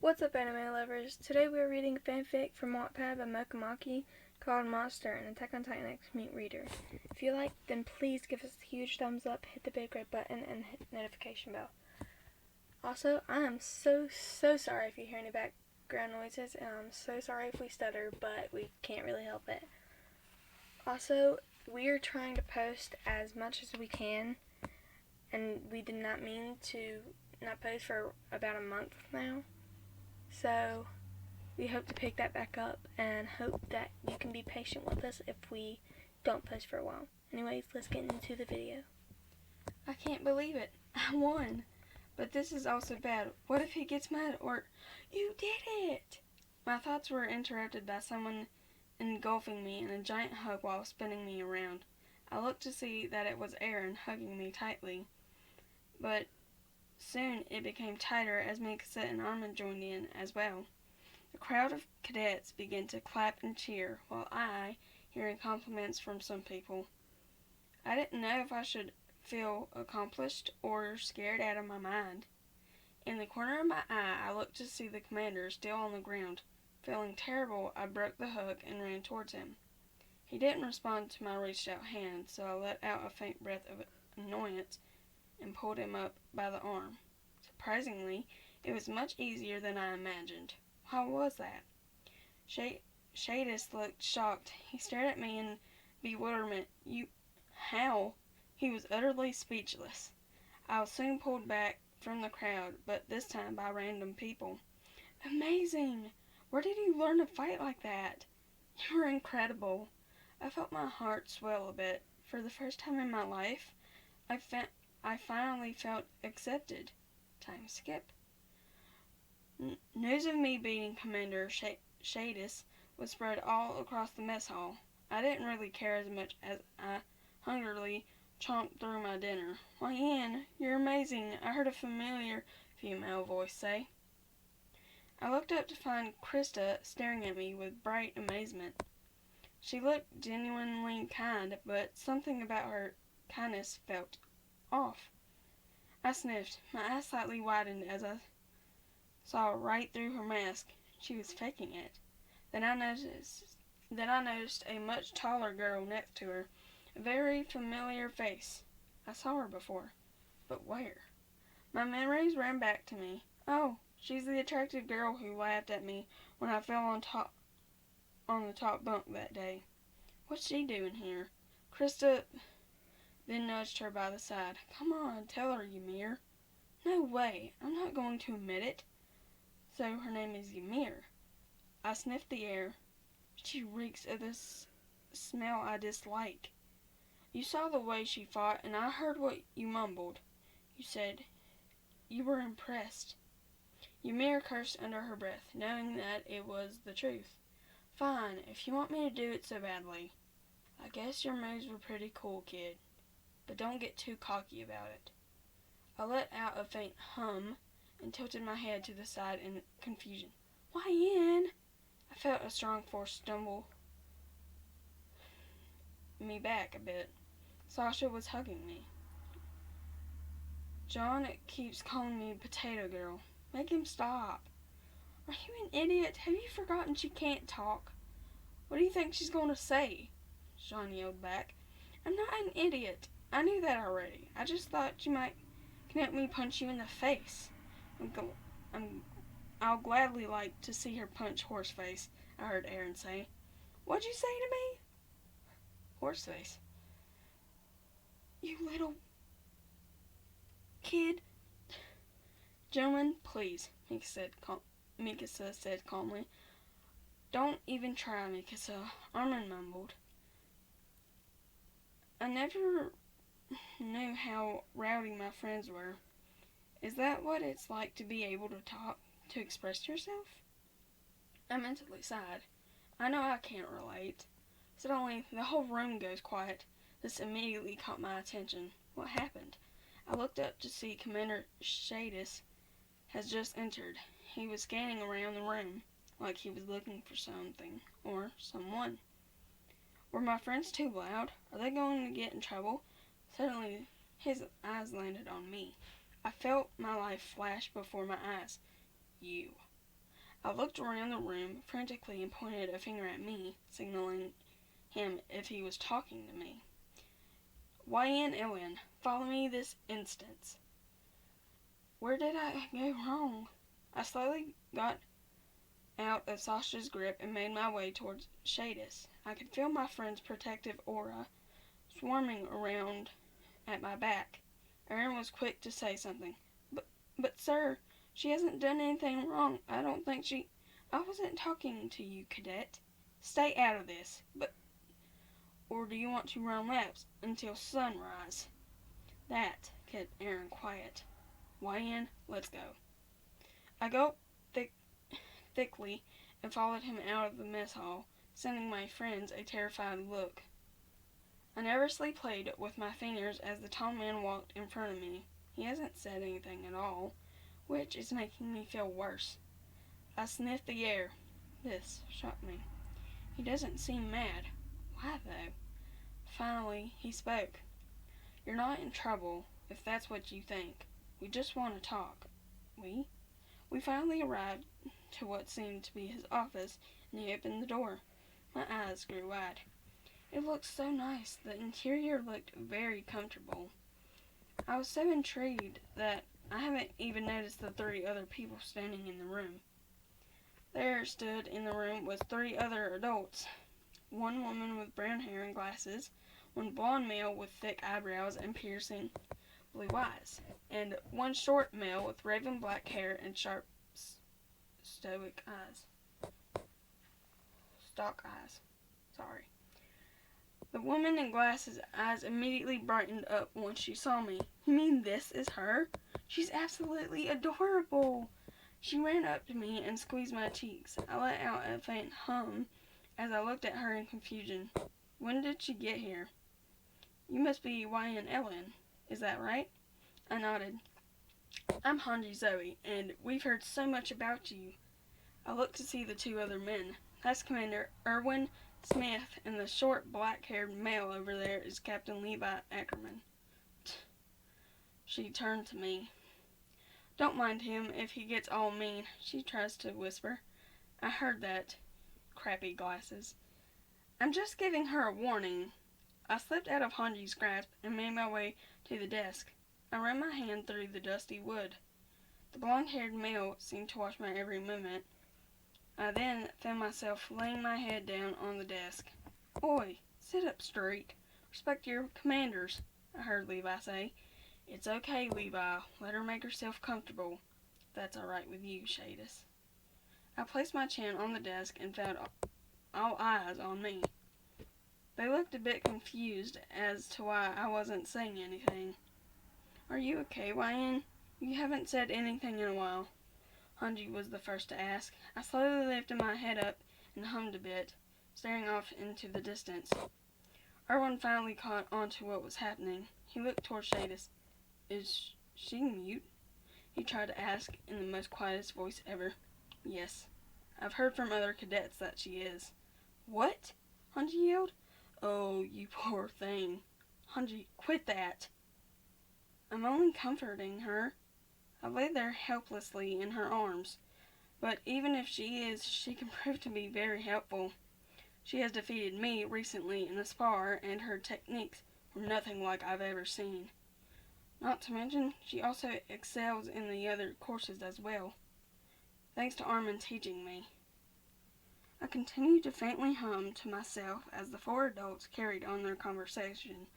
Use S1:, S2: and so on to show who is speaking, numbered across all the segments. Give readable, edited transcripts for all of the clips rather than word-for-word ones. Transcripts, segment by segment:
S1: What's up, anime lovers? Today we are reading fanfic from Wattpad by Mokomaki called Monster, an Attack on Titan X Mute Reader. If you like, then please give us a huge thumbs up, hit the big red button, and hit the notification bell. Also, I am so sorry if you hear any background noises, and I'm so sorry if we stutter, but we can't really help it. Also, we are trying to post as much as we can, and we did not mean to not post for about a month now. So we hope to pick that back up and hope that you can be patient with us if we don't post for a while. Anyways, let's get into the video.
S2: I can't believe it. I won. But this is also bad. What if he gets mad or... You did it! My thoughts were interrupted by someone engulfing me in a giant hug while spinning me around. I looked to see that it was Aaron hugging me tightly. But soon it became tighter as Mikasa and Armin joined in as well. The crowd of cadets began to clap and cheer, while I, hearing compliments from some people. I didn't know if I should feel accomplished or scared out of my mind. In the corner of my eye, I looked to see the commander still on the ground. Feeling terrible, I broke the hug and ran towards him. He didn't respond to my reached out hand, so I let out a faint breath of annoyance and pulled him up by the arm. Surprisingly, it was much easier than I imagined. How was that? Shadis looked shocked. He stared at me in bewilderment. How? He was utterly speechless. I was soon pulled back from the crowd, but this time by random people. Amazing! Where did you learn to fight like that? You were incredible. I felt my heart swell a bit. For the first time in my life, I finally felt accepted. Time skip. News of me beating Commander Shadis was spread all across the mess hall. I didn't really care as much as I hungrily chomped through my dinner. Why, Anne, you're amazing, I heard a familiar female voice say. I looked up to find Krista staring at me with bright amazement. She looked genuinely kind, but something about her kindness felt off. I sniffed. My eyes slightly widened as I saw right through her mask. She was faking it. Then I noticed a much taller girl next to her. A very familiar face. I saw her before. But where? My memories ran back to me. Oh, she's the attractive girl who laughed at me when I fell on the top bunk that day. What's she doing here? Krista then nudged her by the side. Come on, tell her, Ymir. No way. I'm not going to admit it. So her name is Ymir. I sniffed the air. She reeks of this smell I dislike. You saw the way she fought, and I heard what you mumbled. You said you were impressed. Ymir cursed under her breath, knowing that it was the truth. Fine, if you want me to do it so badly. I guess your moves were pretty cool, kid. But don't get too cocky about it. I let out a faint hum and tilted my head to the side in confusion. Why, Anne? I felt a strong force stumble me back a bit. Sasha was hugging me. John keeps calling me Potato Girl. Make him stop. Are you an idiot? Have you forgotten she can't talk? What do you think she's going to say? John yelled back. I'm not an idiot. I knew that already. I just thought you might let me punch you in the face. I'll gladly like to see her punch Horseface, I heard Aaron say. What'd you say to me? Horseface. You little kid. Gentlemen, please, Mikasa said calmly. Don't even try, Mikasa, Armin mumbled. I never knew how rowdy my friends were. Is that what it's like to be able to talk, to express yourself? I mentally sighed. I know I can't relate. Suddenly, the whole room goes quiet. This immediately caught my attention. What happened? I looked up to see Commander Shadis has just entered. He was scanning around the room, like he was looking for something, or someone. Were my friends too loud? Are they going to get in trouble? Suddenly, his eyes landed on me. I felt my life flash before my eyes. You. I looked around the room frantically and pointed a finger at me, signaling him if he was talking to me. YN Ellen, follow me this instant. Where did I go wrong? I slowly got out of Sasha's grip and made my way towards Shadis. I could feel my friend's protective aura swarming around at my back. Erin was quick to say something. But sir, she hasn't done anything wrong. I don't think she... I wasn't talking to you, cadet. Stay out of this. Or do you want to run laps until sunrise? That kept Erin quiet. YN, let's go. I gulped thickly and followed him out of the mess hall, sending my friends a terrified look. I nervously played with my fingers as the tall man walked in front of me. He hasn't said anything at all, which is making me feel worse. I sniffed the air. This shocked me. He doesn't seem mad. Why, though? Finally, he spoke. You're not in trouble, if that's what you think. We just want to talk. We finally arrived to what seemed to be his office, and he opened the door. My eyes grew wide. It looked so nice. The interior looked very comfortable. I was so intrigued that I haven't even noticed the 3 other people standing in the room. There stood in the room was 3 other adults. 1 woman with brown hair and glasses, 1 blonde male with thick eyebrows and piercing blue eyes, and 1 short male with raven black hair and sharp, stoic eyes. Stock eyes. Sorry. The woman in glasses' eyes immediately brightened up once she saw me. You mean this is her? She's absolutely adorable. She ran up to me and squeezed my cheeks. I let out a faint hum as I looked at her in confusion. When did she get here? You must be YN Ellen. Is that right? I nodded. I'm Hanji Zoe, and we've heard so much about you. I looked to see the 2 other men. That's Commander Erwin Smith, and the short, black-haired male over there is Captain Levi Ackerman. She turned to me. Don't mind him if he gets all mean, she tries to whisper. I heard that. Crappy glasses. I'm just giving her a warning. I slipped out of Hanji's grasp and made my way to the desk. I ran my hand through the dusty wood. The blonde-haired male seemed to watch my every movement. I then found myself laying my head down on the desk. Oi, sit up straight. Respect your commanders, I heard Levi say. It's okay, Levi. Let her make herself comfortable. That's all right with you, Shadis. I placed my chin on the desk and found all eyes on me. They looked a bit confused as to why I wasn't saying anything. Are you okay, YN? You haven't said anything in a while. Hanji was the first to ask. I slowly lifted my head up and hummed a bit, staring off into the distance. Erwin finally caught on to what was happening. He looked toward Shadis. Is she mute? He tried to ask in the most quietest voice ever. Yes. I've heard from other cadets that she is. What? Hanji yelled. Oh, you poor thing. Hanji, quit that. I'm only comforting her. I lay there helplessly in her arms. But even if she is, she can prove to be very helpful. She has defeated me recently in a spar, and her techniques were nothing like I've ever seen. Not to mention, she also excels in the other courses as well, thanks to Armin teaching me. I continued to faintly hum to myself as the 4 adults carried on their conversation,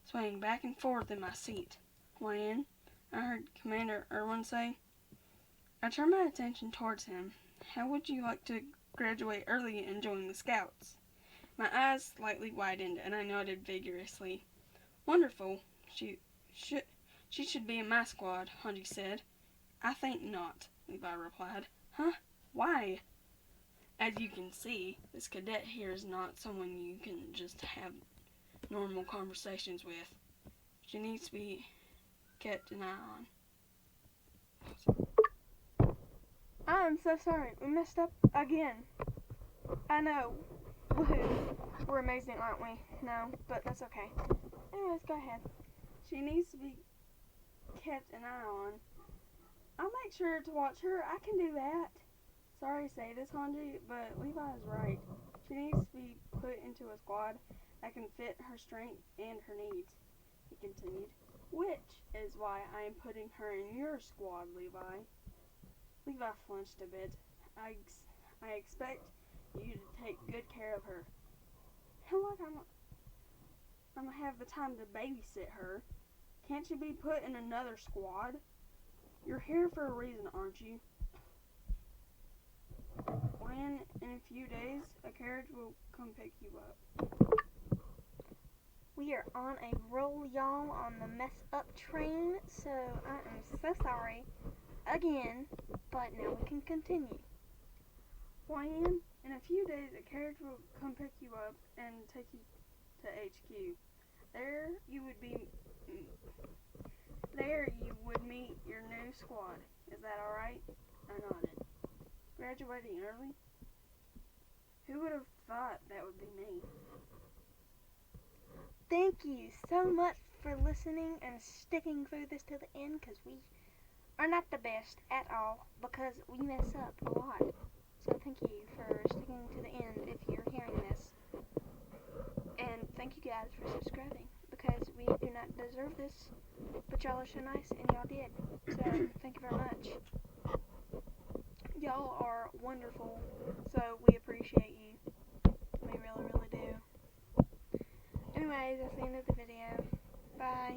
S2: swaying back and forth in my seat. YN, I heard Commander Erwin say. I turned my attention towards him. How would you like to graduate early and join the Scouts? My eyes slightly widened, and I nodded vigorously. Wonderful. She should be in my squad, Hanji said. I think not, Levi replied. Huh? Why? As you can see, this cadet here is not someone you can just have normal conversations with. She needs to be kept an eye on.
S1: I'm so sorry. We messed up again. I know. Woohoo. We're amazing, aren't we? No, but that's okay. Anyways, go ahead.
S2: She needs to be kept an eye on. I'll make sure to watch her. I can do that. Sorry to say this, Hanji, but Levi is right. She needs to be put into a squad that can fit her strength and her needs, he continued. Which is why I am putting her in your squad, Levi. Levi flinched a bit. I expect you to take good care of her. Hell, like I'm gonna have the time to babysit her. Can't she be put in another squad? You're here for a reason, aren't you? When, in a few days, a carriage will come pick you up.
S1: We are on a roll, y'all, on the mess up train, so I am so sorry again, but now we can continue.
S2: Why, in a few days, a carriage will come pick you up and take you to HQ. There you would meet your new squad. Is that alright? I nodded. Graduating early? Who would have thought that would be me?
S1: Thank you so much for listening and sticking through this to the end, because we are not the best at all, because we mess up a lot. So thank you for sticking to the end if you're hearing this. And thank you guys for subscribing, because we do not deserve this, but y'all are so nice and y'all did. So thank you very much. Y'all are wonderful, so we appreciate you. We really, really do. Anyways, that's the end of the video. Bye.